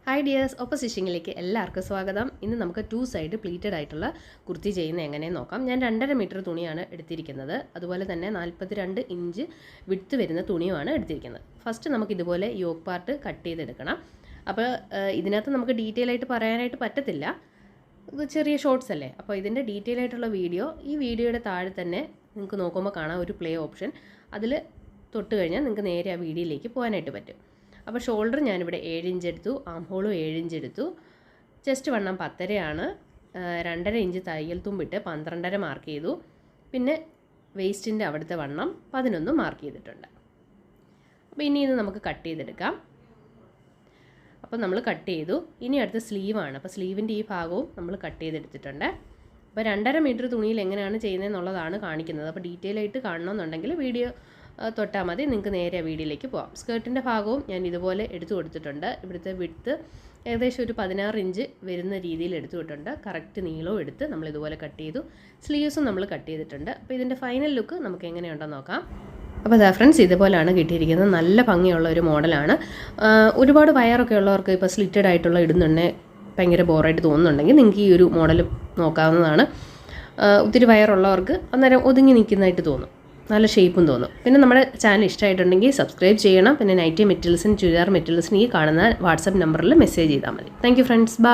Hi dears, ഒപ്പം സ്റ്റിച്ചിങ്ങിലേക്ക് എല്ലാവർക്കും സ്വാഗതം. ഇന്ന് നമുക്ക് 2 സൈഡ് പ്ലീറ്റഡ് ആയിട്ടുള്ള കുർത്തി ചെയ്യുന്നത് എങ്ങനെയെന്ന് നോക്കാം. ഞാൻ 2.5 മീറ്റർ തുണിയാണ് എടുത്തിരിക്കുന്നത്. അതുപോലെ തന്നെ 42 ഇഞ്ച് വിഡ്ത്ത് വരുന്ന തുണിയുമാണ് എടുത്തിരിക്കുന്നത്. ഫസ്റ്റ് നമുക്ക് ഇതുപോലെ യോക്ക് പാർട്ട് കട്ട് ചെയ്തെടുക്കണം. അപ്പോൾ ഇതിനകത്ത് നമുക്ക് ഡീറ്റെയിൽ ആയിട്ട് പറയാനായിട്ട് പറ്റത്തില്ല, ഇത് ചെറിയ ഷോർട്സ് അല്ലേ. അപ്പോൾ ഇതിൻ്റെ ഡീറ്റെയിൽ ആയിട്ടുള്ള വീഡിയോ ഈ വീഡിയോയുടെ താഴെ തന്നെ നിങ്ങൾക്ക് നോക്കുമ്പോൾ കാണാം ഒരു പ്ലേ ഓപ്ഷൻ. അതിൽ തൊട്ട് കഴിഞ്ഞാൽ നിങ്ങൾക്ക് നേരെ ആ വീഡിയോയിലേക്ക് പോകാനായിട്ട് പറ്റും. അപ്പോൾ ഷോൾഡർ ഞാനിവിടെ 7 ഇഞ്ച് എടുത്തു, ആം ഹോളും 7 ഇഞ്ച് എടുത്തു. ചെസ്റ്റ് വണ്ണം 10.5 2.5 ഇഞ്ച് തയ്യൽ തുമ്പിട്ട് 12.5 മാർക്ക് ചെയ്തു. പിന്നെ വേസ്റ്റിൻ്റെ അവിടുത്തെ വണ്ണം 11 മാർക്ക് ചെയ്തിട്ടുണ്ട്. അപ്പോൾ ഇനി ഇത് നമുക്ക് കട്ട് ചെയ്തെടുക്കാം. അപ്പോൾ നമ്മൾ കട്ട് ചെയ്തു. ഇനി അടുത്ത സ്ലീവാണ്. അപ്പോൾ സ്ലീവിൻ്റെ ഈ ഭാഗവും നമ്മൾ കട്ട് ചെയ്തെടുത്തിട്ടുണ്ട്. അപ്പോൾ 2.5 മീറ്റർ തുണിയിൽ എങ്ങനെയാണ് ചെയ്യുന്നതെന്നുള്ളതാണ് കാണിക്കുന്നത്. അപ്പോൾ ഡീറ്റെയിൽ ആയിട്ട് കാണണമെന്നുണ്ടെങ്കിൽ വീഡിയോ തൊട്ടാൽ മതി, നിങ്ങൾക്ക് നേരെ വീഡിയോയിലേക്ക് പോകാം. സ്കേർട്ടിൻ്റെ ഭാഗവും ഞാൻ ഇതുപോലെ എടുത്തു കൊടുത്തിട്ടുണ്ട്. ഇവിടുത്തെ വിഡ്ത്ത് ഏകദേശം ഒരു 16 ഇഞ്ച് വരുന്ന രീതിയിൽ എടുത്തുവിട്ടുണ്ട്. കറക്റ്റ് നീളവും എടുത്ത് നമ്മൾ ഇതുപോലെ കട്ട് ചെയ്തു. സ്ലീവ്സും നമ്മൾ കട്ട് ചെയ്തിട്ടുണ്ട്. അപ്പോൾ ഇതിൻ്റെ ഫൈനൽ ലുക്ക് നമുക്ക് എങ്ങനെയുണ്ടെന്ന് നോക്കാം. അപ്പോൾ അതാ ഫ്രണ്ട്സ്, ഇതുപോലെയാണ് കിട്ടിയിരിക്കുന്നത്. നല്ല ഭംഗിയുള്ള ഒരു മോഡലാണ്. ഒരുപാട് വയറൊക്കെ ഉള്ളവർക്ക് ഇപ്പോൾ സ്ലിറ്റഡ് ആയിട്ടുള്ള ഇടുന്നുണ്ടെങ്കിൽ ഭയങ്കര ബോറായിട്ട് തോന്നുന്നുണ്ടെങ്കിൽ നിങ്ങൾക്ക് ഈ ഒരു മോഡൽ നോക്കാവുന്നതാണ്. ഒത്തിരി വയറുള്ളവർക്ക് അന്നേരം ഒതുങ്ങി നിൽക്കുന്നതായിട്ട് തോന്നും, നല്ല ഷേപ്പും തോന്നും. പിന്നെ നമ്മുടെ ചാനൽ ഇഷ്ടമായിട്ടുണ്ടെങ്കിൽ സബ്സ്ക്രൈബ് ചെയ്യണം. പിന്നെ നൈറ്റി മെറ്റീരിയൽസിന്, ചുരിദാർ മെറ്റീരിയൽസിന് ഈ കാണുന്ന വാട്സപ്പ് നമ്പറിൽ മെസ്സേജ് ചെയ്താൽ മതി. Thank you friends, by.